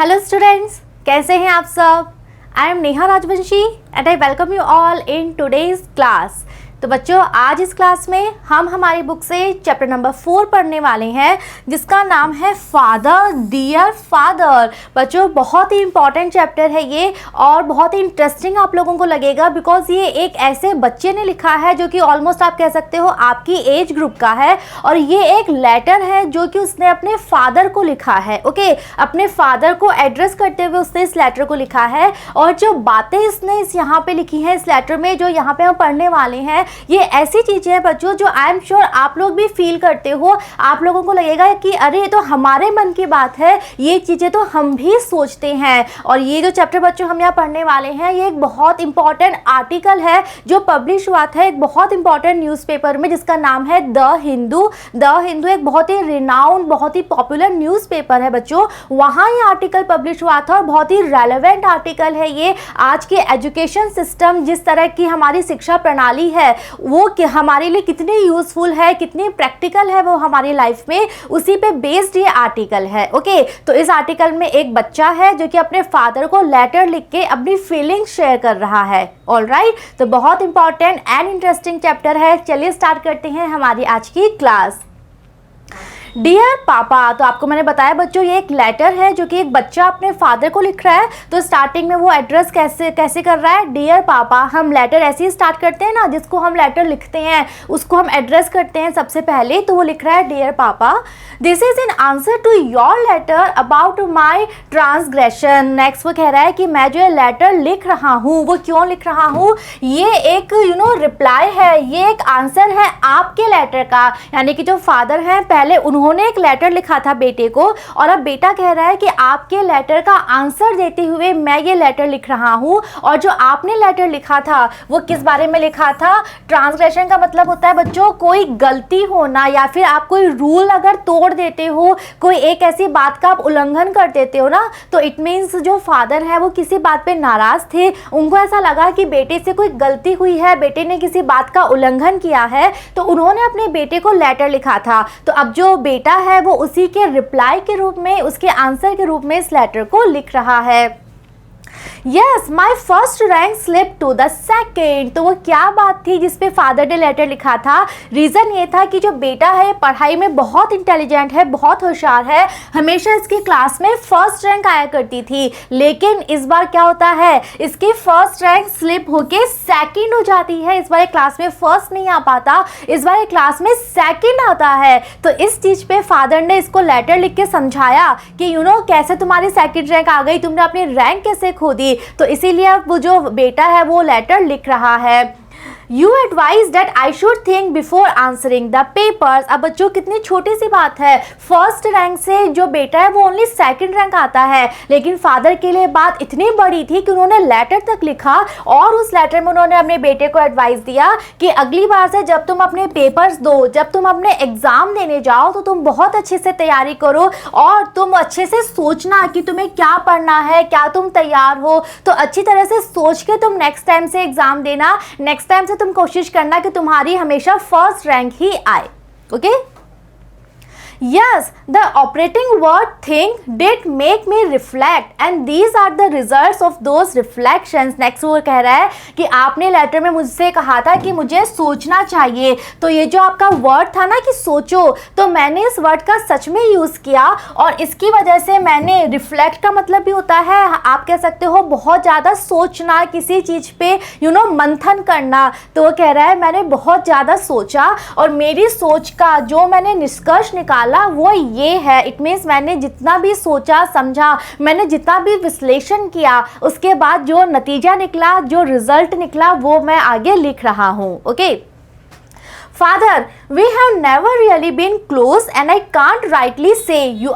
Hello students, कैसे हैं आप सब। I am Neha Rajvanshi and I welcome you all in today's class. तो बच्चों, आज इस क्लास में हम हमारी बुक से चैप्टर नंबर 4 पढ़ने वाले हैं, जिसका नाम है फादर, डियर फादर। बच्चों, बहुत ही इंपॉर्टेंट चैप्टर है ये और बहुत ही इंटरेस्टिंग आप लोगों को लगेगा, बिकॉज ये एक ऐसे बच्चे ने लिखा है जो कि ऑलमोस्ट आप कह सकते हो आपकी एज ग्रुप का है, और ये एक लेटर है जो कि उसने अपने फादर को लिखा है। ओके, अपने फादर को एड्रेस करते हुए उसने इस लेटर को लिखा है, और जो बातें इसने यहाँ पे लिखी हैं इस लेटर में, जो यहाँ पे हम पढ़ने वाले हैं, ये ऐसी चीजें हैं बच्चों जो आई एम श्योर आप लोग भी फील करते हो। आप लोगों को लगेगा कि अरे ये तो हमारे मन की बात है, ये चीजें तो हम भी सोचते हैं। और ये जो चैप्टर बच्चों हम यहाँ पढ़ने वाले हैं, ये एक बहुत इंपॉर्टेंट आर्टिकल है जो पब्लिश हुआ था एक बहुत इंपॉर्टेंट न्यूज़पेपर में, जिसका नाम है द हिंदू। द हिंदू एक बहुत ही रिनाउंड, बहुत ही पॉपुलर न्यूज़पेपर है बच्चों। वहाँ ये आर्टिकल पब्लिश हुआ था और बहुत ही रेलेवेंट आर्टिकल है ये। आज के एजुकेशन सिस्टम, जिस तरह की हमारी शिक्षा प्रणाली है, वो हमारे लिए कितनी यूजफुल है, कितनी प्रैक्टिकल है वो हमारी लाइफ में, उसी पे बेस्ड ये आर्टिकल है। ओके, तो इस आर्टिकल में एक बच्चा है जो कि अपने फादर को लेटर लिख के अपनी फीलिंग्स शेयर कर रहा है। ऑलराइट, तो बहुत इंपॉर्टेंट एंड इंटरेस्टिंग चैप्टर है। चलिए स्टार्ट करते हैं हमारी आज की क्लास। डियर पापा, तो आपको मैंने बताया बच्चों ये एक लेटर है जो कि एक बच्चा अपने फादर को लिख रहा है। तो स्टार्टिंग में वो एड्रेस कैसे कर रहा है, डियर पापा। हम लेटर ऐसे ही स्टार्ट करते हैं ना, जिसको हम लेटर लिखते हैं उसको हम एड्रेस करते हैं सबसे पहले। तो वो लिख रहा है dear papa, this is in answer to your letter about my transgression. Next वो कह रहा है कि मैं जो लेटर लिख रहा हूँ, वो क्यों लिख रहा हूँ, ये एक रिप्लाई है, ये एक आंसर है आपके लेटर का। यानी कि जो फादर हैं पहले उन्होंने एक लेटर लिखा था बेटे को, और अब बेटा कह रहा है कि आपके लेटर का आंसर देते हुए मैं ये लेटर लिख रहा हूँ। और जो आपने लेटर लिखा था वो किस बारे में लिखा था। ट्रांसग्रेशन का मतलब होता है बच्चों कोई गलती होना, या फिर आप कोई रूल अगर तोड़ देते हो, कोई एक ऐसी बात का आप उल्लंघन कर देते हो ना, तो इट मीन्स जो फादर है वो किसी बात पे नाराज थे। उनको ऐसा लगा कि बेटे से कोई गलती हुई है, बेटे ने किसी बात का उल्लंघन किया है, तो उन्होंने अपने बेटे को लेटर लिखा था। तो अब जो बेटा है वो उसी के रिप्लाई के रूप में, उसके आंसर के रूप में इस लेटर को लिख रहा है। Yes, my first rank slipped to the second। तो वो क्या बात थी जिसपे फादर ने लेटर लिखा था। रीज़न ये था कि जो बेटा है पढ़ाई में बहुत इंटेलिजेंट है, बहुत होशियार है, हमेशा इसकी क्लास में फर्स्ट रैंक आया करती थी। लेकिन इस बार क्या होता है, इसकी फर्स्ट रैंक स्लिप होके सेकंड हो जाती है। इस बार क्लास में फर्स्ट नहीं आ पाता, इस बार क्लास में सेकंड आता है। तो इस चीज़ पे फादर ने इसको लेटर लिख के समझाया कि कैसे तुम्हारी सेकंड रैंक आ गई, तुमने अपनी रैंक कैसे खो दी। तो इसीलिए अब वो जो बेटा है वो लेटर लिख रहा है। You advise that I should think before answering the papers। अब बच्चों कितनी छोटी सी बात है, फर्स्ट रैंक से जो बेटा है वो ओनली सेकंड रैंक आता है, लेकिन फादर के लिए बात इतनी बड़ी थी कि उन्होंने लेटर तक लिखा, और उस लेटर में उन्होंने अपने बेटे को एडवाइस दिया कि अगली बार से जब तुम अपने पेपर्स दो, जब तुम अपने एग्जाम देने जाओ, तो तुम बहुत अच्छे से तैयारी करो और तुम अच्छे से सोचना कि तुम्हें क्या पढ़ना है, क्या तुम तैयार हो। तो अच्छी तरह से सोच के तुम नेक्स्ट टाइम से एग्जाम देना, नेक्स्ट टाइम से तुम कोशिश करना कि तुम्हारी हमेशा फर्स्ट रैंक ही आए। Okay, Yes, the operating word think did make me reflect and these are the results of those reflections। Next वो कह रहा है कि आपने लेटर में मुझसे कहा था कि मुझे सोचना चाहिए। तो ये जो आपका वर्ड था ना कि सोचो, तो मैंने इस वर्ड का सच में यूज़ किया, और इसकी वजह से मैंने रिफ्लेक्ट का मतलब भी होता है, आप कह सकते हो बहुत ज़्यादा सोचना, किसी चीज़ पे मंथन करना। तो वो कह रहा है मैंने बहुत ज़्यादा सोचा, और मेरी सोच का जो मैंने निष्कर्ष निकाला वो ये है। इट मीन्स मैंने जितना भी सोचा समझा, मैंने जितना भी विश्लेषण किया, उसके बाद जो नतीजा निकला, जो रिजल्ट निकला, वो मैं आगे लिख रहा हूँ। Okay, Father, we have never really been close and I can't rightly say you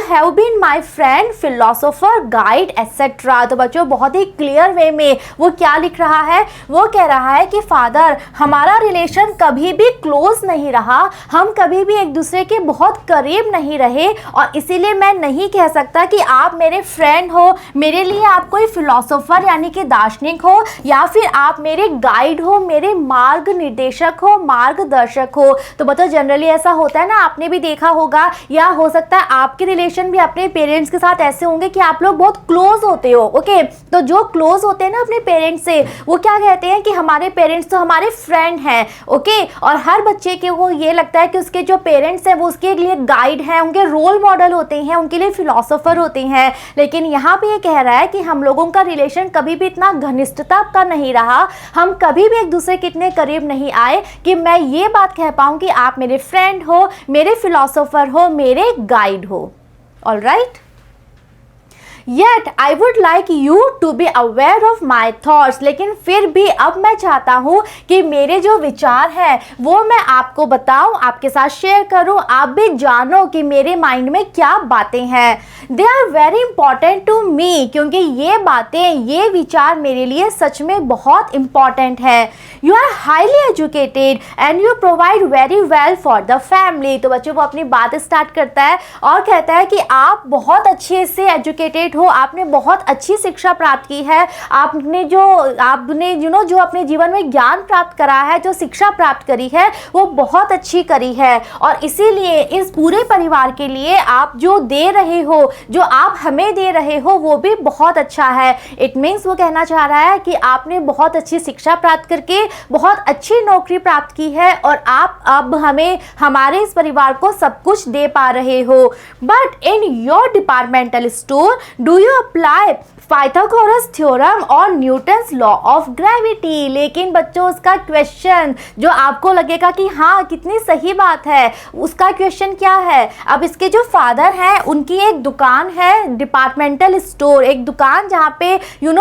have been my friend, philosopher, guide, etc। तो बच्चों बहुत ही क्लियर वे में वो क्या लिख रहा है, वो कह रहा है कि फादर हमारा रिलेशन कभी भी क्लोज नहीं रहा, हम कभी भी एक दूसरे के बहुत करीब नहीं रहे, और इसीलिए मैं नहीं कह सकता कि आप मेरे फ्रेंड हो, मेरे लिए आप कोई फिलोसोफर यानी कि दार्शनिक हो, या फिर आप मेरे गाइड हो, मेरे मार्ग निर्देशक हो, हो, मार्गदर्शक हो। तो बच्चों जनरली ऐसा होता है ना, आपने भी देखा होगा या हो सकता है आपके रिलेशन भी अपने पेरेंट्स के साथ ऐसे होंगे कि आप लोग बहुत क्लोज होते हो। ओके, तो जो क्लोज होते हैं ना अपने पेरेंट्स से, वो क्या कहते हैं कि हमारे पेरेंट्स तो हमारे फ्रेंड हैं। ओके, और हर बच्चे के वो ये लगता है कि उसके जो पेरेंट्स हैं वो उसके लिए गाइड हैं, उनके रोल मॉडल होते हैं, उनके लिए फिलोसोफर होते हैं। लेकिन यहाँ पे ये कह रहा है कि हम लोगों का रिलेशन कभी भी इतना घनिष्ठता का नहीं रहा, हम कभी भी एक दूसरे के इतने करीब नहीं आए कि मैं ये बात कह पाऊँ कि आप मेरे फ्रेंड हो, मेरे फिलोसोफर हो, मेरे गाइड हो। All right, Yet I would like you to be aware of my thoughts। लेकिन फिर भी अब मैं चाहता हूँ कि मेरे जो विचार हैं वो मैं आपको बताऊँ, आपके साथ शेयर करूँ, आप भी जानो कि मेरे माइंड में क्या बातें हैं। They are very important to me, क्योंकि ये बातें, ये विचार मेरे लिए सच में बहुत important है। You are highly educated and you provide very well for the family। तो बच्चों वो अपनी बात स्टार्ट करता है और कहता है कि आप बहुत अच्छे से एजुकेटेड हो, आपने बहुत अच्छी शिक्षा प्राप्त की है, आपने जो अपने जीवन में ज्ञान प्राप्त करा है, जो शिक्षा प्राप्त करी है वो बहुत अच्छी करी है, और इसीलिए इस पूरे परिवार के लिए आप जो दे रहे हो, जो आप हमें दे रहे हो वो भी बहुत अच्छा है। इट मीन्स वो कहना चाह रहा है कि आपने बहुत अच्छी शिक्षा प्राप्त करके बहुत अच्छी नौकरी प्राप्त की है और आप अब हमें, हमारे इस परिवार को सब कुछ दे पा रहे हो। But in your departmental store do you apply Pythagoras theorem और न्यूटन्स लॉ ऑफ ग्रेविटी। लेकिन बच्चों उसका क्वेश्चन जो आपको लगेगा कि हाँ कितनी सही बात है, उसका क्वेश्चन क्या है। अब इसके जो फादर हैं उनकी एक दुकान है, डिपार्टमेंटल स्टोर, एक दुकान जहाँ पे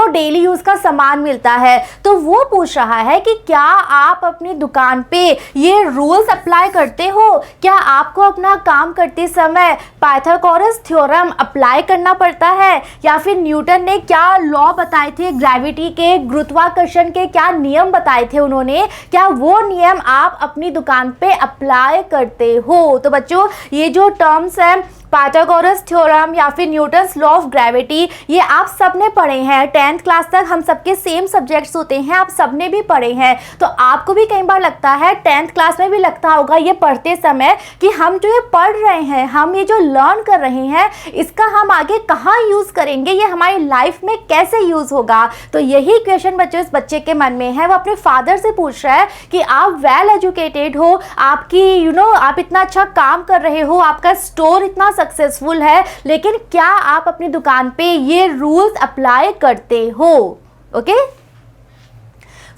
डेली यूज़ का सामान मिलता है। तो वो पूछ रहा है कि क्या आप अपनी दुकान पे ये रूल्स अप्लाई करते हो, क्या आपको अपना काम करते समय पाइथागोरस थ्योरम अप्लाई करना पड़ता है, या फिर न्यूटन ने क्या लॉ बताए थे ग्रेविटी के, गुरुत्वाकर्षण के क्या नियम बताए थे उन्होंने, क्या वो नियम आप अपनी दुकान पे अप्लाई करते हो। तो बच्चों ये जो टर्म्स हैं पाइथागोरस थ्योरम या फिर न्यूटन्स लॉ ऑफ ग्रेविटी, ये आप सबने पढ़े हैं 10th क्लास तक, हम सबके सेम सब्जेक्ट्स होते हैं, आप सबने भी पढ़े हैं। तो आपको भी कई बार लगता है 10th क्लास में भी लगता होगा ये पढ़ते समय कि हम जो ये पढ़ रहे हैं, हम ये जो लर्न कर रहे हैं, इसका हम आगे कहाँ यूज़ करेंगे, ये हमारी लाइफ में कैसे यूज़ होगा। तो यही क्वेश्चन बच्चों इस बच्चे के मन में है। वो अपने फादर से पूछ रहा है कि आप वेल एजुकेटेड हो, आपकी आप इतना अच्छा काम कर रहे हो, आपका स्टोर इतना सक्सेसफुल है, लेकिन क्या आप अपनी दुकान पे ये रूल्स अप्लाई करते हो। Okay,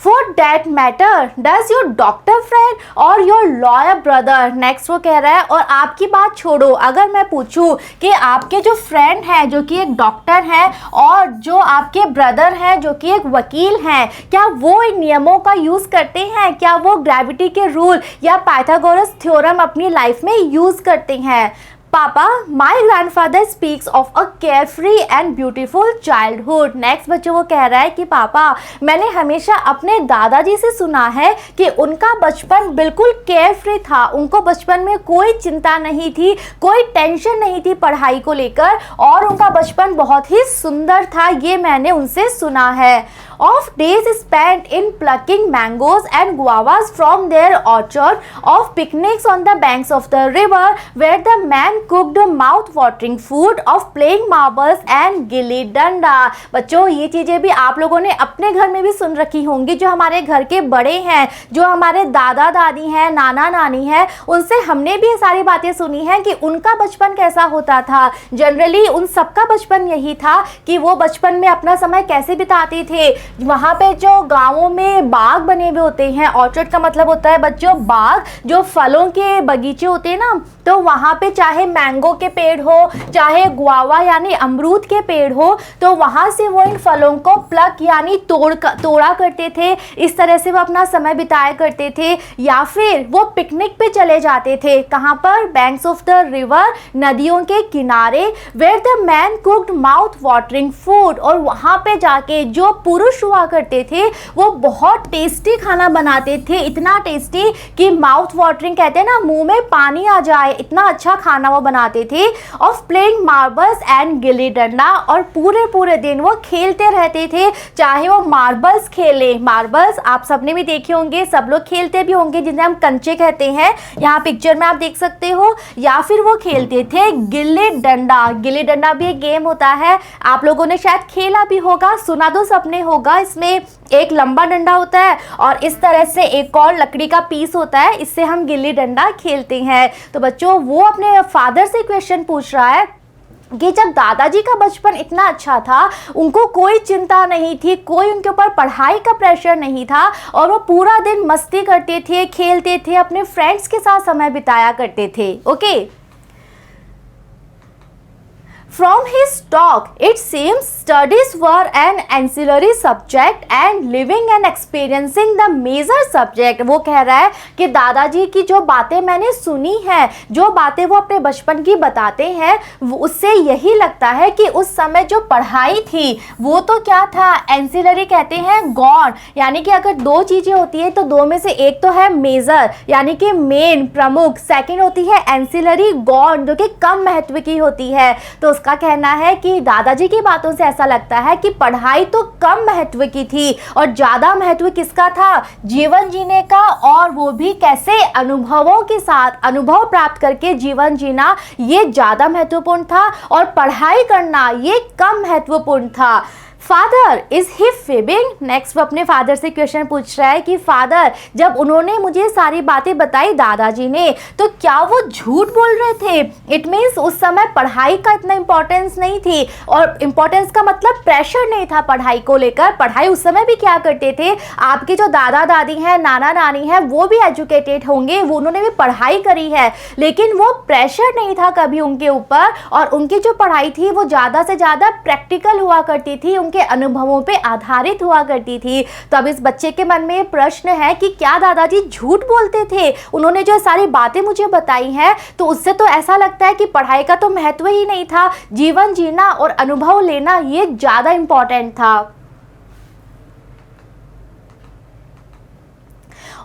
for that matter does your doctor friend और योर लॉयर ब्रदर। नेक्स्ट वो कह रहा है और आपकी बात छोड़ो, अगर मैं पूछूं कि आपके जो फ्रेंड हैं जो कि एक डॉक्टर हैं और जो आपके ब्रदर हैं जो कि एक वकील हैं, क्या वो इन नियमों का यूज़ करते हैं, क्या वो ग्रेविटी के रूल या पाइथागोरस थ्योरम अपनी लाइफ में यूज़ करते हैं। पापा, माई grandfather speaks of a carefree and beautiful childhood. Next बच्चों वो कह रहा है कि पापा, मैंने हमेशा अपने दादाजी से सुना है कि उनका बचपन बिल्कुल केयरफ्री था, उनको बचपन में कोई चिंता नहीं थी, कोई टेंशन नहीं थी पढ़ाई को लेकर, और उनका बचपन बहुत ही सुंदर था, ये मैंने उनसे सुना है। Of days spent in plucking mangoes and guavas from their orchard, of picnics on the banks of the river where the man cooked mouth-watering food, of playing marbles and gilli danda. बच्चों ये चीज़ें भी आप लोगों ने अपने घर में भी सुन रखी होंगी, जो हमारे घर के बड़े हैं, जो हमारे दादा दादी हैं, नाना नानी हैं, उनसे हमने भी ये सारी बातें सुनी हैं कि उनका बचपन कैसा होता था। जनरली उन सबका बचपन यही था कि वो बचपन में अपना समय कैसे बिताते थे। वहाँ पे जो गाँवों में बाग बने हुए होते हैं, ऑर्चर्ड का मतलब होता है बच्चों बाग, जो फलों के बगीचे होते हैं ना, तो वहाँ पे चाहे मैंगो के पेड़ हो, चाहे गुआवा यानी अमरूद के पेड़ हो, तो वहाँ से वो इन फलों को प्लक यानी तोड़ा करते थे, इस तरह से वो अपना समय बिताया करते थे। या फिर वो पिकनिक पे चले जाते थे, कहाँ पर, बैंक्स ऑफ द रिवर, नदियों के किनारे, where the man cooked mouth watering food, और वहाँ पे जाके जो पुरुष हुआ करते थे वो बहुत टेस्टी खाना बनाते थे, इतना टेस्टी कि माउथ वाटरिंग कहते हैं ना, मुंह में पानी आ जाए, इतना अच्छा खाना वो बनाते थे of playing marbles and gilli danda, और पूरे पूरे दिन वो खेलते रहते थे, चाहे वो मार्बल्स खेले, मार्बल्स आप सबने भी देखे होंगे, सब लोग खेलते भी होंगे, जिन्हें हम कंचे कहते हैं, यहाँ पिक्चर में आप देख सकते हो, या फिर वो खेलते थे गिल्ली डंडा। गिल्ली डंडा भी एक गेम होता है, आप लोगों ने शायद खेला भी होगा, सुना तो सबने होगा। इसमें एक लंबा डंडा होता है और इस तरह से एक और लकड़ी का पीस होता है, इससे हम गिल्ली डंडा खेलते हैं। तो बच्चों वो अपने फादर से क्वेश्चन पूछ रहा है कि जब दादाजी का बचपन इतना अच्छा था, उनको कोई चिंता नहीं थी, कोई उनके ऊपर पढ़ाई का प्रेशर नहीं था, और वो पूरा दिन मस्ती करते थे, खेलते थे, अपने फ्रेंड्स के साथ समय बिताया करते थे। Okay, From his talk, it seems studies were an ancillary subject and living and experiencing the major subject। वो कह रहा है कि दादाजी की जो बातें मैंने सुनी हैं, जो बातें वो अपने बचपन की बताते हैं, उससे यही लगता है कि उस समय जो पढ़ाई थी वो तो क्या था, एंसिलरी कहते हैं गौण, यानी कि अगर दो चीज़ें होती है तो दो में से एक तो है मेजर यानी कि मेन प्रमुख, सेकंड होती है एंसिलरी गौण जो कि कम महत्व की होती है। तो उसका कहना है कि दादाजी की बातों से ऐसा लगता है कि पढ़ाई तो कम महत्व की थी और ज़्यादा महत्व किसका था, जीवन जीने का, और वो भी कैसे, अनुभवों के साथ, अनुभव प्राप्त करके जीवन जीना ये ज़्यादा महत्वपूर्ण था और पढ़ाई करना ये कम महत्वपूर्ण था। फादर इज ही फिबिंग, नेक्स्ट वो अपने फादर से क्वेश्चन पूछ रहा है कि फादर जब उन्होंने मुझे सारी बातें बताई दादाजी ने, तो क्या वो झूठ बोल रहे थे। इट मीन्स उस समय पढ़ाई का इतना इंपॉर्टेंस नहीं थी, और इंपॉर्टेंस का मतलब प्रेशर नहीं था पढ़ाई को लेकर। पढ़ाई उस समय भी क्या करते थे, आपके जो दादा दादी हैं, नाना नानी हैं, वो भी एजुकेटेड होंगे, वो उन्होंने भी पढ़ाई करी है, लेकिन वो प्रेशर नहीं था कभी उनके ऊपर, और उनकी जो पढ़ाई थी वो ज़्यादा से ज़्यादा प्रैक्टिकल हुआ करती थी, के अनुभवों पे आधारित हुआ करती थी। तो अब इस बच्चे के मन में प्रश्न है कि क्या दादाजी झूठ बोलते थे, उन्होंने जो सारी बातें मुझे बताई हैं, तो उससे तो ऐसा लगता है कि पढ़ाई का तो महत्व ही नहीं था, जीवन जीना और अनुभव लेना ये ज्यादा इंपॉर्टेंट था।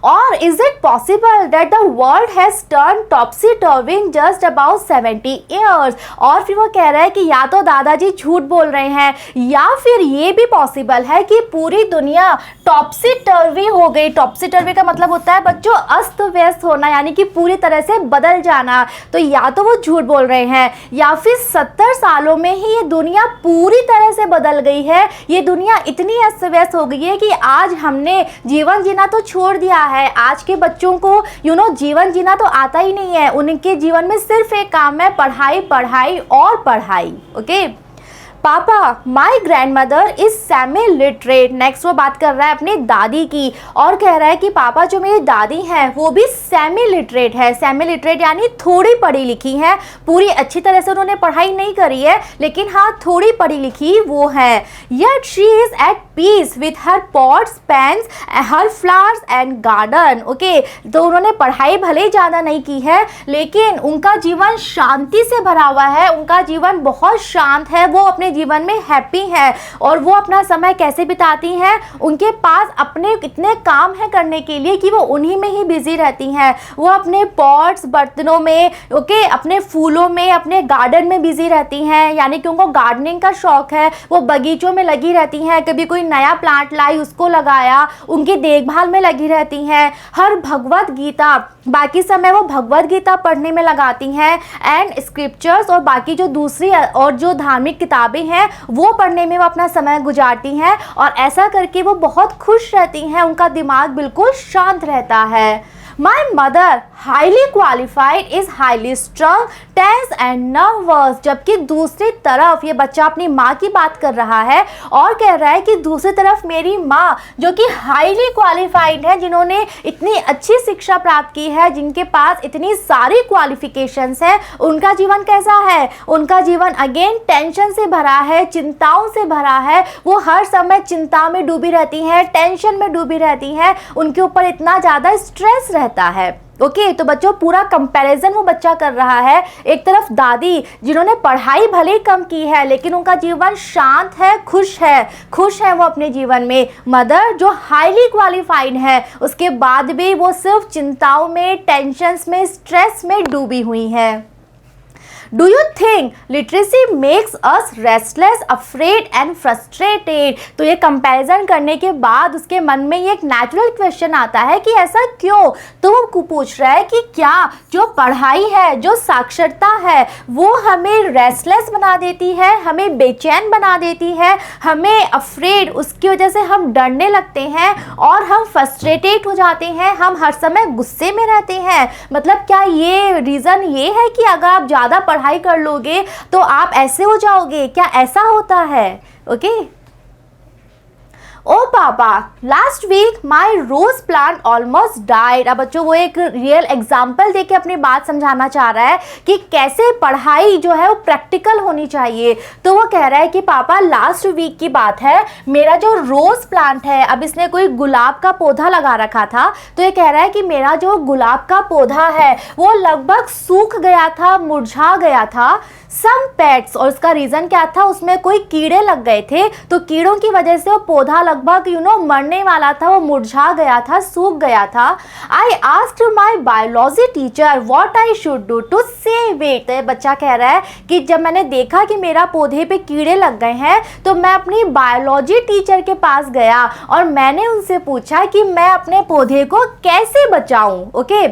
Or is it possible that the world has turned topsy-turvy in just about 70 years? और फिर वो कह रहा है कि या तो दादाजी झूठ बोल रहे हैं, या फिर ये भी पॉसिबल है कि पूरी दुनिया टॉप्सी टर्वी हो गई। टॉप्सी टर्वी का मतलब होता है बच्चों अस्त व्यस्त होना, यानी कि पूरी तरह से बदल जाना। तो या तो वो झूठ बोल रहे हैं, या फिर 70 सालों में ही ये दुनिया पूरी तरह से बदल गई है। ये दुनिया इतनी अस्त व्यस्त हो गई है कि आज हमने जीवन जीना तो छोड़ दिया है। आज के बच्चों को जीवन जीना तो आता ही नहीं है, उनके जीवन में सिर्फ एक काम है, पढ़ाई पढ़ाई और पढ़ाई। ओके, पापा my grand mother is semi literate. Next वो बात कर रहा है अपनी दादी की, और कह रहा है कि पापा जो मेरी दादी हैं वो भी सेमी लिटरेट है। सेमी लिटरेट यानी थोड़ी पढ़ी लिखी है, पूरी अच्छी तरह से उन्होंने पढ़ाई नहीं करी है, लेकिन हाँ थोड़ी पढ़ी लिखी वो है। Yet she is at peace with her pots, pans, her flowers and garden. Okay, तो उन्होंने पढ़ाई भले ही ज़्यादा नहीं की है, लेकिन उनका जीवन शांति से भरा हुआ है, उनका जीवन बहुत शांत है, वो अपने जीवन में हैप्पी है। और वो अपना समय कैसे बिताती हैं, उनके पास अपने इतने काम है करने के लिए कि वो उन्हीं में ही बिजी रहती हैं। वो अपने पॉट्स, बर्तनों में, ओके, अपने फूलों में, अपने गार्डन में बिजी रहती हैं, यानी कि उनको गार्डनिंग का शौक है। वो बगीचों में लगी रहती हैं, कभी कोई नया प्लांट लाई उसको लगाया, उनकी देखभाल में लगी रहती हैं। हर भगवत गीता, बाकी समय वो भगवत गीता पढ़ने में लगाती हैं, एंड स्क्रिप्चर्स और बाकी जो दूसरी और जो धार्मिक किताबें हैं वो पढ़ने में वो अपना समय गुजारती हैं, और ऐसा करके वो बहुत खुश रहती हैं, उनका दिमाग बिल्कुल शांत रहता है। My mother highly qualified is highly strung, tense and nervous। जबकि दूसरी तरफ ये बच्चा अपनी माँ की बात कर रहा है और कह रहा है कि दूसरी तरफ मेरी माँ जो कि हाईली क्वालिफाइड है, जिन्होंने इतनी अच्छी शिक्षा प्राप्त की है, जिनके पास इतनी सारी क्वालिफिकेशंस हैं, उनका जीवन कैसा है, उनका जीवन अगेन टेंशन से भरा है, चिंताओं से भरा है। वो हर समय चिंता में डूबी रहती हैं, टेंशन में डूबी रहती हैं, उनके ऊपर इतना ज़्यादा स्ट्रेस रहता है। ओके, तो बच्चों पूरा कंपैरिजन वो बच्चा कर रहा है। एक तरफ दादी जिन्होंने पढ़ाई भले कम की है, लेकिन उनका जीवन शांत है, खुश है वो अपने जीवन में। मदर जो हाईली क्वालिफाइड है, उसके बाद भी वो सिर्फ चिंताओं में, टेंशन्स में, स्ट्रेस में डूबी हुई है। Do you think literacy makes us restless, afraid and frustrated? तो ये कंपैरिजन करने के बाद उसके मन में ये एक नेचुरल क्वेश्चन आता है कि ऐसा क्यों? तो वो पूछ रहा है कि क्या जो पढ़ाई है, जो साक्षरता है, वो हमें रेस्टलेस बना देती है, हमें बेचैन बना देती है, हमें अफ्रेड, उसकी वजह से हम डरने लगते हैं और हम फ्रस्ट्रेटेड हो जाते हैं, हम हर समय गुस्से में रहते हैं। मतलब क्या ये रीज़न ये है कि अगर आप ज़्यादा पढ़ाई कर लोगे तो आप ऐसे हो जाओगे? क्या ऐसा होता है? Okay. Oh papa, last week my rose plant almost died. अब बच्चों वो एक रियल एग्जाम्पल देके अपनी बात समझाना चाह रहा है कि कैसे पढ़ाई जो है वो प्रैक्टिकल होनी चाहिए। तो वो कह रहा है कि पापा लास्ट वीक की बात है, मेरा जो रोज प्लांट है, अब इसने कोई गुलाब का पौधा लगा रखा था, तो ये कह रहा है कि मेरा जो गुलाब का पौधा है वो लगभग सूख गया था, मुरझा गया था। सम पेट्स, और उसका रीज़न क्या था? उसमें कोई कीड़े लग गए थे, तो कीड़ों की वजह से वो पौधा लगभग मरने वाला था, वो मुरझा गया था, सूख गया था। I asked my biology teacher what I should do to save it. तो बच्चा कह रहा है कि जब मैंने देखा कि मेरा पौधे पे कीड़े लग गए हैं तो मैं अपनी बायोलॉजी टीचर के पास गया और मैंने उनसे पूछा कि मैं अपने पौधे को कैसे बचाऊं। Okay.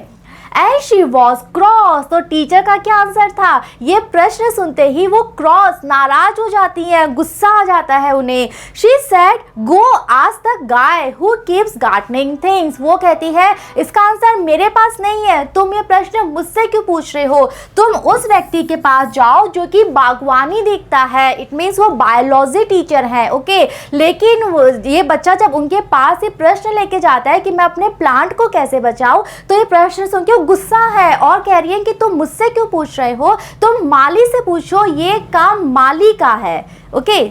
And she was cross. तो टीचर का क्या आंसर था? ये प्रश्न सुनते ही वो क्रॉस, नाराज हो जाती हैं, गुस्सा आ जाता है उन्हें। She said go ask the guy who keeps gardening things. वो कहती है इसका आंसर मेरे पास नहीं है, तुम ये प्रश्न मुझसे क्यों पूछ रहे हो? तुम उस व्यक्ति के पास जाओ जो कि बागवानी देखता है। इट मीन्स वो बायोलॉजी टीचर है। ओके। लेकिन ये बच्चा जब उनके पास ये प्रश्न लेके जाता है कि मैं अपने प्लांट को कैसे बचाऊं, तो ये प्रश्न सुन के गुस्सा है और कह रही है कि तुम मुझसे क्यों पूछ रहे हो, तुम माली से पूछो, ये काम माली का है। Okay.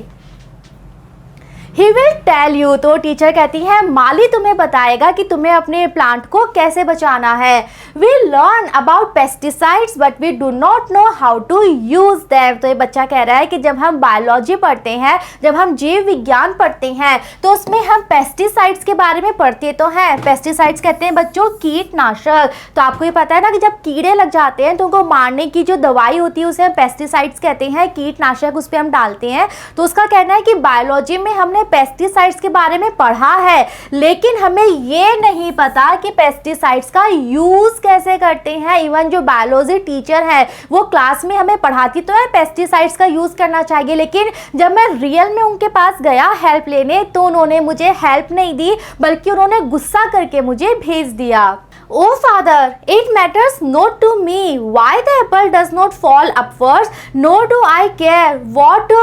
He will tell you। तो टीचर कहती है माली तुम्हें बताएगा कि तुम्हें अपने प्लांट को कैसे बचाना है। We learn about pesticides but we do not know how to use them। तो ये बच्चा कह रहा है कि जब हम बायोलॉजी पढ़ते हैं, जब हम जीव विज्ञान पढ़ते हैं, तो उसमें हम पेस्टिसाइड्स के बारे में पढ़ते तो हैं। पेस्टिसाइड्स कहते हैं बच्चों कीटनाशक। तो आपको ये पता है ना कि जब कीड़े लग जाते हैं तो उनको मारने की जो दवाई होती है उसे हम पेस्टिसाइड्स कहते हैं, कीटनाशक उस पर हम डालते हैं। तो उसका कहना है कि बायोलॉजी में हमने पेस्टिसाइड्स के बारे में पढ़ा है, लेकिन हमें ये नहीं पता कि पेस्टिसाइड्स का यूज कैसे करते हैं। इवन जो बायोलॉजी टीचर है वो क्लास में हमें पढ़ाती तो है पेस्टिसाइड्स का यूज करना चाहिए, लेकिन जब मैं रियल में उनके पास गया हेल्प लेने तो उन्होंने मुझे हेल्प नहीं दी, बल्कि उन्होंने गुस्सा करके मुझे भेज दिया। Oh father, it matters not to me why the apple does not fall upwards, nor do I care what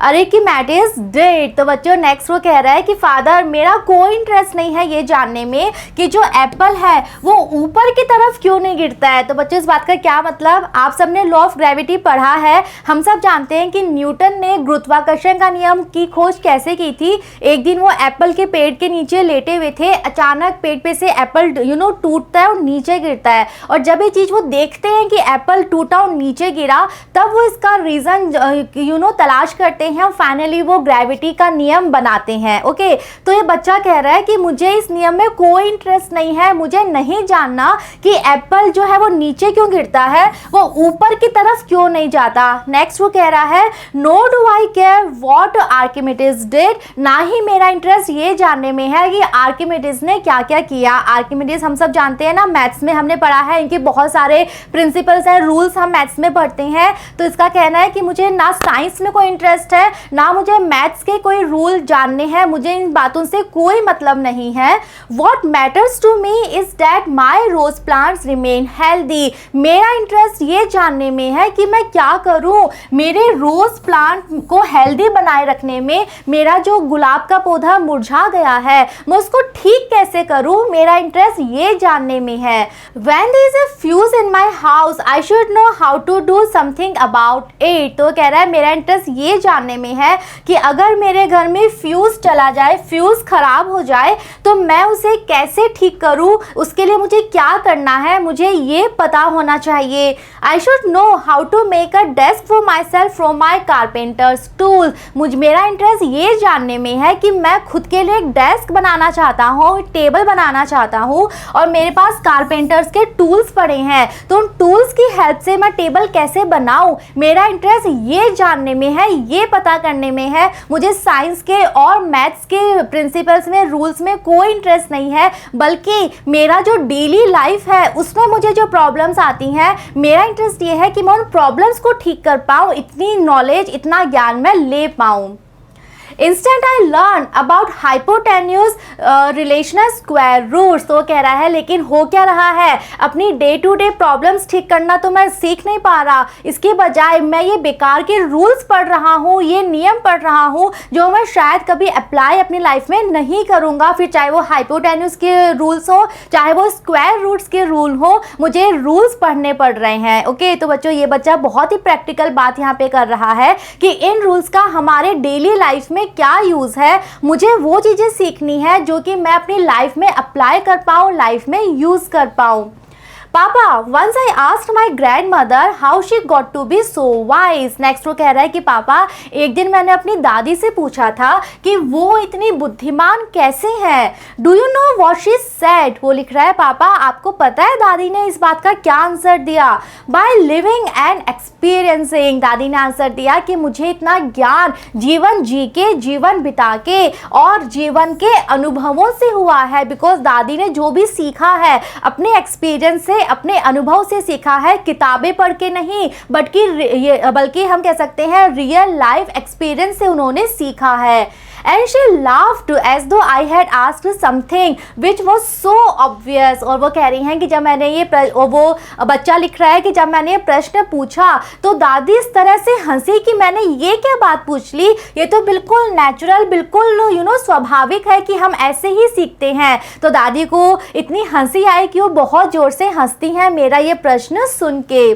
Archimedes did। तो बच्चों नेक्स्ट वो कह रहा है कि फादर मेरा कोई इंटरेस्ट नहीं है ये जानने में कि जो एप्पल है वो ऊपर की तरफ क्यों नहीं गिरता है। तो बच्चों इस बात का क्या मतलब? आप सबने लॉ ऑफ ग्रेविटी पढ़ा है। हम सब जानते हैं कि न्यूटन ने गुरुत्वाकर्षण का नियम की खोज कैसे की थी। एक दिन वो एप्पल के पेड़ के नीचे लेटे हुए थे, अचानक पेड़ पे से एप्पल टूटता है और नीचे गिरता है, और जब ये चीज वो देखते हैं कि एप्पल टूटा और नीचे गिरा, तब वो इसका रीजन तलाश करते हैं और फाइनली वो ग्रेविटी का नियम बनाते हैं। ओके। तो ये बच्चा कह रहा है कि मुझे इस नियम में कोई इंटरेस्ट नहीं है, मुझे नहीं जानना कि एप्पल जो है वो नीचे क्यों गिरता है, वो ऊपर की तरफ क्यों नहीं जाता। नेक्स्ट वो कह रहा है no do I care what Archimedes did. ना ही मेरा इंटरेस्ट ये जानने में है कि आर्किमिडीज ने क्या क्या किया। आर्किमिडीज हम सब जानते हैं ना, मैथ्स में हमने पढ़ा है, इनके बहुत सारे प्रिंसिपल्स हैं, रूल्स हम मैथ्स में पढ़ते हैं। तो इसका कहना है कि मुझे ना साइंस में कोई इंटरेस्ट है, ना मुझे मैथ्स के कोई रूल जानने हैं, मुझे इन बातों से कोई मतलब नहीं है। What matters to me is that my rose plants remain healthy। मेरा इंटरेस्ट ये जानने में है कि मैं क्या करूं मेरे रोज प्लांट को हेल्दी बनाए रखने में। मेरा जो गुलाब का पौधा मुरझा गया है, मैं उसको ठीक कैसे करूं, मेरा इंटरेस्ट ये जानने में है। When there is a fuse in my house, I should know how to do something about it। तो कह रहा है मेरा इंटरेस्ट ये जानने में है कि अगर मेरे घर में फ्यूज चला जाए, फ्यूज खराब हो जाए, तो मैं उसे कैसे ठीक करूं, उसके लिए मुझे क्या करना है, मुझे ये पता होना चाहिए। I should know how to make a desk for myself from my carpenter's tools। मेरा इंटरेस्ट ये जानने में है कि मैं खुद के लिए एक डेस्क बनाना चाहता हूँ, टेबल बनाना चाहता हूँ, और मेरे पास कारपेंटर्स के टूल्स पड़े हैं, तो उन टूल्स की हेल्प से मैं टेबल कैसे बनाऊं, मेरा इंटरेस्ट ये जानने में है, ये पता करने में है। मुझे साइंस के और मैथ्स के प्रिंसिपल्स में, रूल्स में कोई इंटरेस्ट नहीं है, बल्कि मेरा जो डेली लाइफ है उसमें मुझे जो प्रॉब्लम्स आती हैं, मेरा इंटरेस्ट ये है कि मैं उन प्रॉब्लम्स को ठीक कर पाऊँ, इतनी नॉलेज, इतना ज्ञान मैं ले पाऊँ। Instant I learn about hypotenuse relational square roots। तो कह रहा है लेकिन हो क्या रहा है, अपनी डे टू डे प्रॉब्लम्स ठीक करना तो मैं सीख नहीं पा रहा, इसके बजाय मैं ये बेकार के रूल्स पढ़ रहा हूँ, ये नियम पढ़ रहा हूँ जो मैं शायद कभी अप्लाई अपनी लाइफ में नहीं करूँगा। फिर चाहे वो हाइपोटेन्यूज के रूल्स हो, चाहे वो स्क्वायर रूट्स के रूल हो, मुझे रूल्स पढ़ने पड़ रहे हैं। ओके, तो बच्चों ये बच्चा बहुत ही प्रैक्टिकल बात यहाँ पे कर रहा है कि इन रूल्स का हमारे डेली लाइफ में क्या यूज़ है, मुझे वो चीज़ें सीखनी है जो कि मैं अपनी लाइफ में अप्लाई कर पाऊँ, लाइफ में यूज़ कर पाऊँ। Papa, once I asked my grandmother how she got to be so wise. Next वो कह रहा है कि पापा, एक दिन मैंने अपनी दादी से पूछा था कि वो इतनी बुद्धिमान कैसे हैं। Do you know what she said. वो लिख रहा है, पापा आपको पता है दादी ने इस बात का क्या आंसर दिया। By living and experiencing. दादी ने आंसर दिया कि मुझे इतना ज्ञान जीवन जी के, जीवन बिता के और जीवन के अनुभवों से हुआ है। बिकॉज दादी ने जो भी सीखा है अपने एक्सपीरियंस से, अपने अनुभव से सीखा है, किताबें पढ़ के नहीं, बल्कि हम कह सकते हैं रियल लाइफ एक्सपीरियंस से उन्होंने सीखा है। And she laughed as though I had asked something which was so obvious। और वो कह रही हैं कि जब मैंने वो बच्चा लिख रहा है कि जब मैंने ये प्रश्न पूछा तो दादी इस तरह से हंसी कि मैंने ये क्या बात पूछ ली, ये तो बिल्कुल नेचुरल, बिल्कुल स्वाभाविक है कि हम ऐसे ही सीखते हैं। तो दादी को इतनी हंसी आई कि वो बहुत ज़ोर से हंसती हैं मेरा ये प्रश्न सुन के।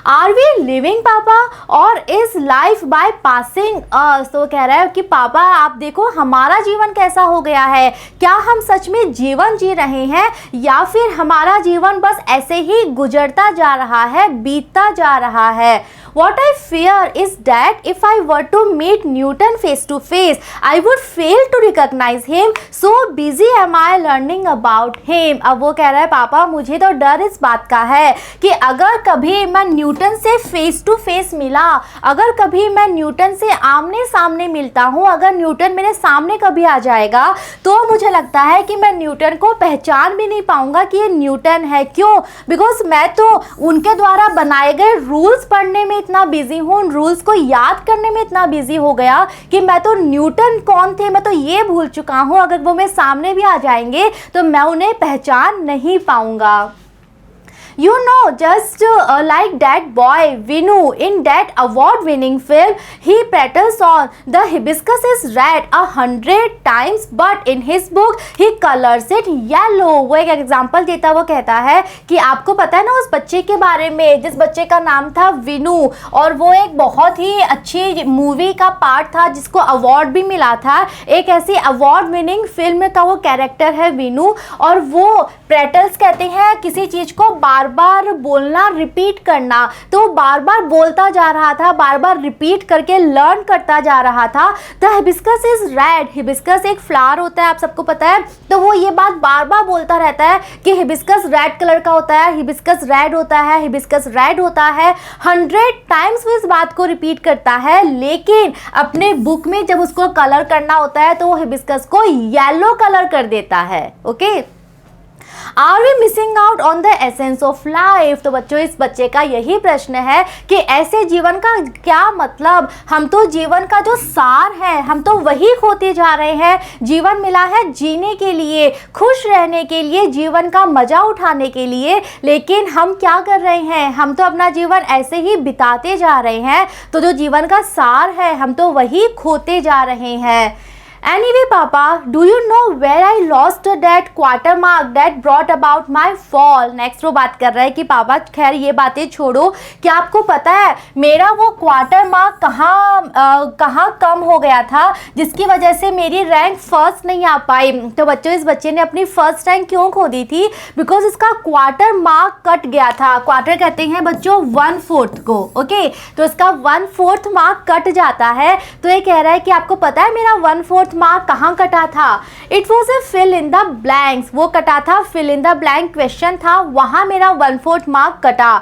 आर वी लिविंग पापा और इज लाइफ बाय पासिंग अस। तो कह रहा है कि पापा आप देखो हमारा जीवन कैसा हो गया है, क्या हम सच में जीवन जी रहे हैं या फिर हमारा जीवन बस ऐसे ही गुजरता जा रहा है, बीतता जा रहा है। What I fear is that if I were to meet Newton face to face, I would fail to recognize him. So busy am I learning about him। अब वो कह रहा है पापा मुझे तो डर इस बात का है कि अगर कभी मैं न्यूटन से फेस टू फेस मिला, अगर कभी मैं न्यूटन से आमने सामने मिलता हूँ, अगर न्यूटन मेरे सामने कभी आ जाएगा तो मुझे लगता है कि मैं न्यूटन को पहचान भी नहीं पाऊंगा कि ये न्यूटन है। क्यों? बिकॉज मैं तो उनके द्वारा बनाए गए रूल्स पढ़ने में इतना बिजी हूँ, उन रूल्स को याद करने में इतना बिजी हो गया कि मैं तो न्यूटन कौन थे मैं तो ये भूल चुका हूँ। अगर वो मेरे सामने भी आ जाएंगे तो मैं उन्हें पहचान नहीं पाऊंगा। You know, just like that boy Vinu in that award-winning film, he prattles on the hibiscus is red 100 times, but in his book he colors it yellow। वो एक एग्जाम्पल देता, वो कहता है कि आपको पता है ना उस बच्चे के बारे में, जिस बच्चे का नाम था विनू, और वो एक बहुत ही अच्छी मूवी का पार्ट था जिसको अवार्ड भी मिला था। एक ऐसी अवार्ड विनिंग फिल्म का वो कैरेक्टर है विनू, और वो प्रेटल्स कहते हैं किसी चीज़ को बार बार बोलना, रिपीट करना। तो बार बार बोलता जा रहा था, बार बार रिपीट करके लर्न करता जा रहा था। The hibiscus is red. Hibiscus एक फ्लावर होता है, आप सबको पता है। तो वो ये बात बार बार बोलता रहता है कि हिबिस्कस रेड कलर का होता है, हिबिस्कस रेड होता है, हिबिस्कस रेड होता है। 100 टाइम्स वो इस बात को रिपीट करता है, लेकिन अपने बुक में जब उसको कलर करना होता है तो वो हिबिस्कस को येलो कलर कर देता है। Okay, are we missing out on the essence of life. तो बच्चों इस बच्चे का यही प्रश्न है कि ऐसे जीवन का क्या मतलब, हम तो जीवन का जो सार है हम तो वही खोते जा रहे हैं। जीवन मिला है जीने के लिए, खुश रहने के लिए, जीवन का मजा उठाने के लिए, लेकिन हम क्या कर रहे हैं, हम तो अपना जीवन ऐसे ही बिताते जा रहे हैं। तो जो जीवन का सार है हम तो वही खोते जा रहे हैं। Anyway, Papa, do you know where I lost that quarter mark that brought about my fall? Next वो बात कर रहा है कि पापा खैर ये बातें छोड़ो, क्या आपको पता है मेरा वो क्वार्टर मार्क कहाँ कम हो गया था जिसकी वजह से मेरी रैंक फर्स्ट नहीं आ पाई। तो बच्चों इस बच्चे ने अपनी फर्स्ट रैंक क्यों खो दी थी? बिकॉज इसका क्वार्टर मार्क कट गया था। क्वार्टर कहते हैं बच्चों 1/4 को। ओके, तो इसका 1/4 मार्क कट जाता है। तो ये कह रहा है कि आपको पता है मेरा 1/4 मार्क कहाँ कटा था? It was a fill in the blanks, वो कटा था fill in the blank question था, वहाँ मेरा 1/4 मार्क कटा।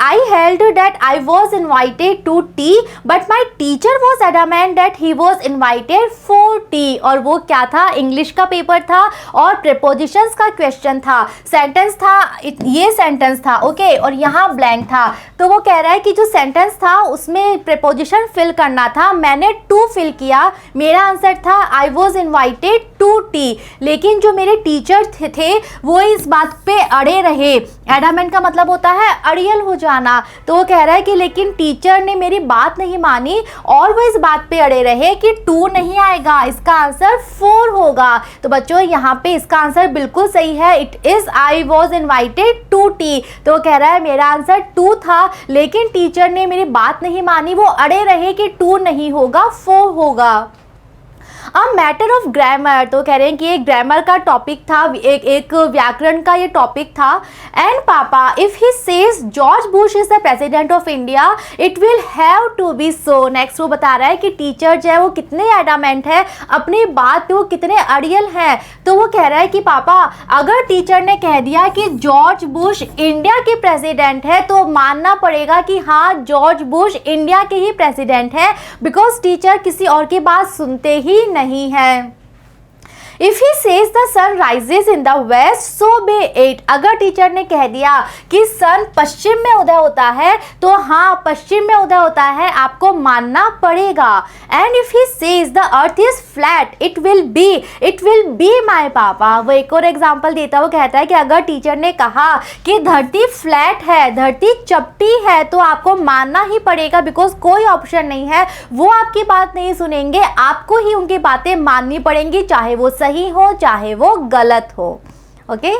I held that I was invited to tea but my teacher was adamant that he was invited for tea. और वो क्या था? इंग्लिश का पेपर था और प्रीपोजिशंस का क्वेश्चन था, सेंटेंस था, ये सेंटेंस था, ओके, और यहाँ ब्लैंक था। तो वो कह रहा है कि जो सेंटेंस था उसमें प्रीपोजिशन फिल करना था, मैंने टू फिल किया, मेरा आंसर था I was invited to tea. लेकिन जो मेरे टीचर थे वो इस बात पे अड़े रहे। एडामेंट का मतलब होता है अड़ियल हो जाना। तो वो कह रहा है कि लेकिन टीचर ने मेरी बात नहीं मानी और वो इस बात पे अड़े रहे कि 2 नहीं आएगा, इसका आंसर 4 होगा। तो बच्चों यहाँ पे इसका आंसर बिल्कुल सही है, it is I was invited to tea. तो वो कह रहा है मेरा आंसर 2 था लेकिन टीचर ने मेरी बात नहीं मानी, वो अड़े रहे कि 2 नहीं होगा 4 होगा। अ मैटर ऑफ ग्रामर, तो कह रहे हैं कि एक ग्रामर का टॉपिक था, एक व्याकरण का ये टॉपिक था। And papa if he says George Bush is the president of India it will have to be so. Next वो बता रहा है कि टीचर जो है वो कितने एडामेंट है, अपनी बात पे वो कितने अड़ियल हैं। तो वो कह रहा है कि पापा अगर टीचर ने कह दिया कि जॉर्ज बुश इंडिया के प्रेसिडेंट है तो मानना पड़ेगा कि हाँ जॉर्ज बुश इंडिया के ही प्रेसिडेंट है, बिकॉज टीचर किसी और की बात सुनते ही नहीं है। If he says the sun rises in the west so be it, अगर टीचर ने कह दिया कि सन पश्चिम में उदय होता है तो हाँ पश्चिम में उदय होता है, आपको मानना पड़ेगा। And if he says the earth is flat it will be my पापा। वो एक और एग्जाम्पल देता है, वो कहता है कि अगर टीचर ने कहा कि धरती फ्लैट है, धरती चपटी है, तो आपको मानना ही पड़ेगा, बिकॉज कोई ऑप्शन नहीं है, वो आपकी बात नहीं सुनेंगे, आपको ही उनकी बातें माननी पड़ेंगी, चाहे वो सही हो चाहे वो गलत हो। Okay,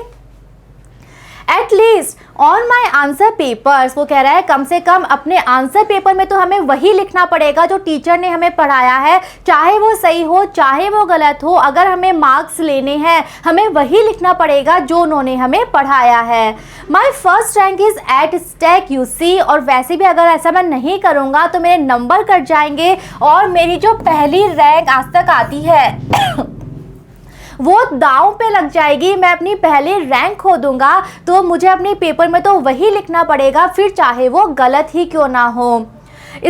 at least on my answer papers, वो कह रहा है कम से कम अपने आंसर पेपर में तो हमें वही लिखना पड़ेगा जो टीचर ने हमें पढ़ाया है, चाहे वो सही हो चाहे वो गलत हो। अगर हमें मार्क्स लेने हैं हमें वही लिखना पड़ेगा जो उन्होंने हमें पढ़ाया है। My first rank is at stake you see, और वैसे भी अगर ऐसा मैं नहीं करूँगा तो मेरे नंबर कट जाएंगे और मेरी जो पहली रैंक आज तक आती है वो दांव पे लग जाएगी, मैं अपनी पहली रैंक खो दूंगा। तो मुझे अपने पेपर में तो वही लिखना पड़ेगा, फिर चाहे वो गलत ही क्यों ना हो।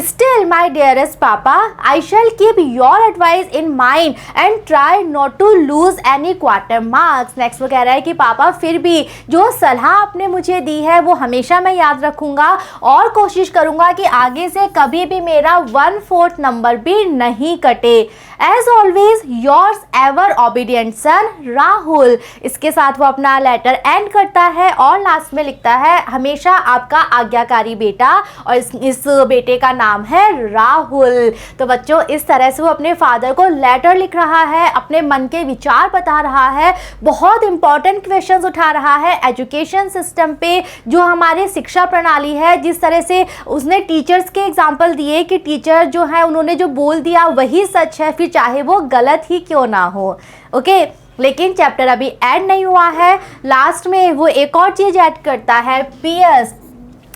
Still, my dearest Papa, I shall keep your advice in mind and try not to lose any quarter marks. Next वो कह रहा है कि पापा फिर भी जो सलाह आपने मुझे दी है वो हमेशा मैं याद रखूँगा और कोशिश करूँगा कि आगे से कभी भी मेरा 1/4 नंबर भी नहीं कटे। As always, yours ever obedient son, Rahul. इसके साथ वो अपना लेटर एंड करता है और लास्ट में लिखता है हमेशा आपका आज्ञाकारी बेटा, और इस बेटे का नाम है राहुल। तो बच्चों इस तरह से वो अपने फादर को लेटर लिख रहा है, अपने मन के विचार बता रहा है, बहुत इंपॉर्टेंट क्वेश्चंस उठा रहा है एजुकेशन सिस्टम पे, जो हमारे शिक्षा प्रणाली है, जिस तरह से उसने टीचर्स के एग्जाम्पल दिए कि टीचर जो है उन्होंने जो बोल दिया वही सच है, फिर चाहे वो गलत ही क्यों ना हो। ओके, लेकिन चैप्टर अभी ऐड नहीं हुआ है, लास्ट में वो एक और चीज़ ऐड करता है, पीएस।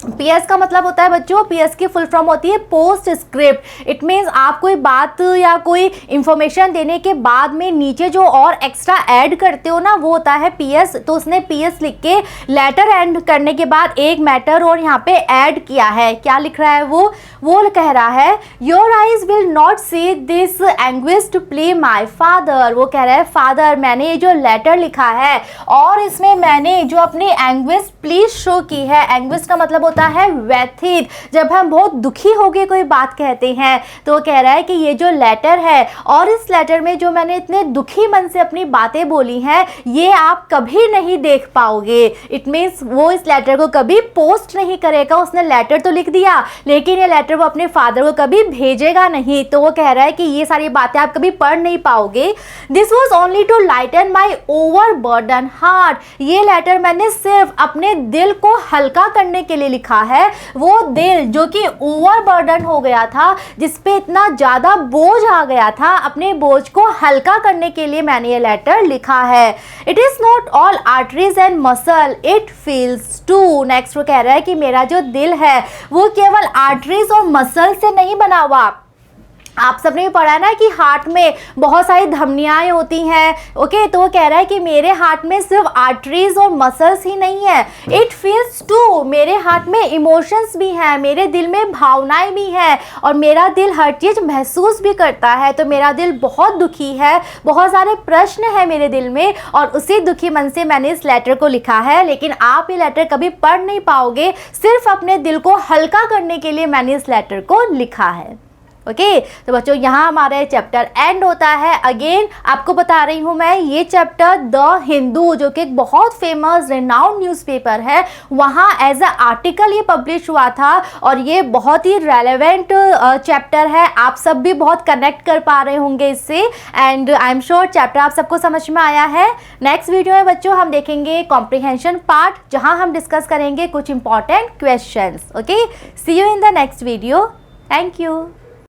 पीएस का मतलब होता है बच्चों, पीएस की फुल फॉर्म होती है पोस्ट स्क्रिप्ट। इट मीन्स आप कोई बात या कोई इंफॉर्मेशन देने के बाद में नीचे जो और एक्स्ट्रा ऐड करते हो ना वो होता है पीएस। तो उसने पीएस लिख के लेटर एंड करने के बाद एक मैटर और यहाँ पे ऐड किया है। क्या लिख रहा है वो कह रहा है your eyes will not see this anguish to play my father. वो कह रहा है फादर मैंने ये जो लेटर लिखा है और इसमें मैंने जो अपनी एंग्विश प्लीज शो की है। एंग्विश का मतलब होता है व्यथित, जब हम बहुत दुखी होके कोई बात कहते हैं। तो वो कह रहा है कि ये जो लेटर है और इस लेटर में जो मैंने इतने दुखी मन से अपनी बातें बोली हैं ये आप कभी नहीं देख पाओगे। इट मीन्स वो इस लेटर को कभी पोस्ट नहीं करेगा। उसने लेटर तो लिख दिया लेकिन ये लेटर वो अपने फादर को कभी भेजेगा नहीं। तो वो कह रहा है कि ये सारी बातें आप कभी पढ़ नहीं पाओगे। This was only to lighten my over burden heart. ये लेटर मैंने सिर्फ अपने दिल को हल्का करने के लिए लिखा है। वो दिल जो कि ओवर बर्डन हो गया था, जिसपे इतना ज़्यादा बोझ आ गया था, अपने बोझ को हल्का करने के लिए मैंने ये लेटर लिखा है। It is not all arteries and muscle it feels to. Next वो कह रहा है कि मेरा जो दिल है वो केवल आर्टरीज और मसल से नहीं बना हुआ, आप सबने भी पढ़ा ना कि हार्ट में बहुत सारी धमनियाँ होती हैं। ओके, तो वो कह रहा है कि मेरे हार्ट में सिर्फ आर्टरीज और मसल्स ही नहीं है, इट फील्स टू, मेरे हार्ट में इमोशंस भी हैं, मेरे दिल में भावनाएं भी हैं और मेरा दिल हर चीज़ महसूस भी करता है। तो मेरा दिल बहुत दुखी है, बहुत सारे प्रश्न हैं मेरे दिल में और उसी दुखी मन से मैंने इस लेटर को लिखा है। लेकिन आप ये लेटर कभी पढ़ नहीं पाओगे, सिर्फ अपने दिल को हल्का करने के लिए मैंने इस लेटर को लिखा है। ओके, तो बच्चों यहाँ हमारा चैप्टर एंड होता है। अगेन आपको बता रही हूँ मैं, ये चैप्टर द हिंदू जो कि एक बहुत फेमस रेनाउंड न्यूज़पेपर है, वहाँ एज अ आर्टिकल ये पब्लिश हुआ था और ये बहुत ही रेलेवेंट चैप्टर है। आप सब भी बहुत कनेक्ट कर पा रहे होंगे इससे and I am sure chapter आप सबको समझ में आया है। नेक्स्ट वीडियो में बच्चों हम देखेंगे कॉम्प्रिहेंशन पार्ट, जहाँ हम डिस्कस करेंगे कुछ important questions. Okay, see you in the next video. Thank you.